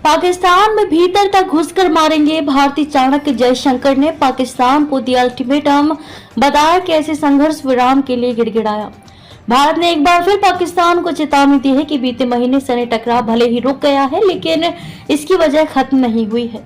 पाकिस्तान में भीतर तक घुसकर मारेंगे, भारतीय चाणक्य जयशंकर ने पाकिस्तान को दिया अल्टीमेटम, बताया कि ऐसे संघर्ष विराम के लिए गिड़गिड़ाया। भारत ने एक बार फिर पाकिस्तान को चेतावनी दी है कि बीते महीने सैन्य टकराव भले ही रुक गया है, लेकिन इसकी वजह खत्म नहीं हुई है।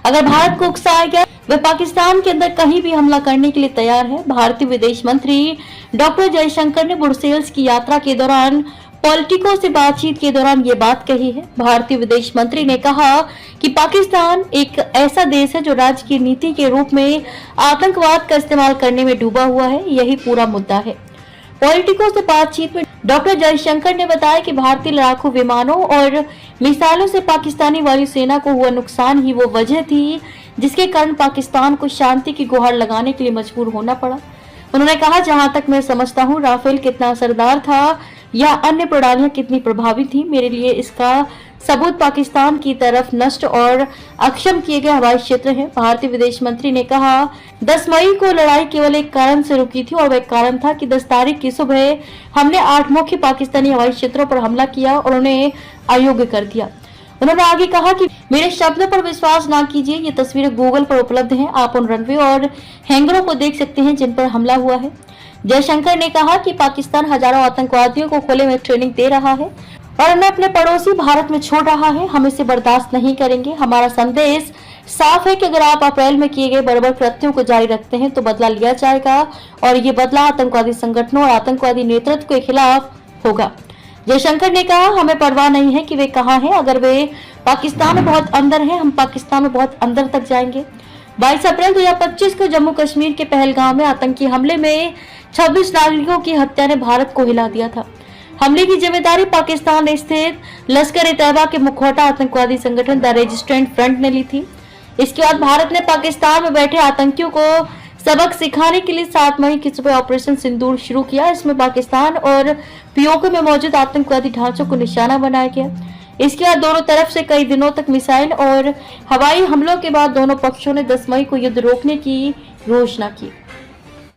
अगर भारत को उकसाया गया, वह पाकिस्तान के अंदर कहीं भी हमला करने के लिए तैयार है। भारतीय विदेश मंत्री डॉक्टर जयशंकर ने ब्रुसेल्स की यात्रा के दौरान पॉलिटिको से बातचीत के दौरान ये बात कही है। भारतीय विदेश मंत्री ने कहा कि पाकिस्तान एक ऐसा देश है जो राज्य की नीति के रूप में आतंकवाद का इस्तेमाल करने में डूबा हुआ है, यही पूरा मुद्दा है। पॉलिटिको से बातचीत में डॉक्टर जयशंकर ने बताया कि भारतीय लड़ाकू विमानों और मिसाइलों से पाकिस्तानी वायुसेना को हुआ नुकसान ही वो वजह थी जिसके कारण पाकिस्तान को शांति की गुहार लगाने के लिए मजबूर होना पड़ा। उन्होंने कहा, जहां तक मैं समझता हूं, राफेल कितना असरदार था या अन्य प्रणालियां कितनी प्रभावी थी, मेरे लिए इसका सबूत पाकिस्तान की तरफ नष्ट और अक्षम किए गए हवाई क्षेत्र है। भारतीय विदेश मंत्री ने कहा, 10 मई को लड़ाई केवल एक कारण से रुकी थी और वह कारण था कि 10 तारीख की सुबह हमने 8 मुख्य पाकिस्तानी हवाई क्षेत्रों पर हमला किया और उन्हें अयोग्य कर दिया। उन्होंने आगे कहा कि मेरे शब्दों पर विश्वास ना कीजिए, ये तस्वीरें गूगल पर उपलब्ध हैं, आप उन रनवे और हैंगरों को देख सकते हैं जिन पर हमला हुआ है। जयशंकर ने कहा कि पाकिस्तान हजारों आतंकवादियों को खुले में ट्रेनिंग दे रहा है और उन्हें अपने पड़ोसी भारत में छोड़ रहा है। हम इसे बर्दाश्त नहीं करेंगे। हमारा संदेश साफ है कि अगर आप अप्रैल में किए गए बर्बर कृत्यों को जारी रखते हैं तो बदला लिया जाएगा और ये बदला आतंकवादी संगठनों और आतंकवादी नेतृत्व के खिलाफ होगा। जयशंकर ने कहा, हमें परवाह नहीं है कि वे कहाँ हैं, अगर वे पाकिस्तान में बहुत अंदर हैं, हम पाकिस्तान में बहुत अंदर तक जाएंगे। 22 अप्रैल 2025 को जम्मू कश्मीर के पहलगाम में आतंकी हमले में 26 नागरिकों की हत्या ने भारत को हिला दिया था। हमले की जिम्मेदारी पाकिस्तान स्थित लश्कर-ए-तैयबा के मुखौटा आतंकवादी संगठन द रेजिस्टेंट फ्रंट ने ली थी। इसके बाद भारत ने पाकिस्तान में बैठे आतंकियों को सबक सिखाने के लिए 7 मई की सुबह ऑपरेशन सिंदूर शुरू किया। इसमें पाकिस्तान और पीओके में मौजूद आतंकवादी ढांचों को निशाना बनाया गया। इसके बाद दोनों तरफ से कई दिनों तक मिसाइल और हवाई हमलों के बाद दोनों पक्षों ने 10 मई को युद्ध रोकने की घोषणा की।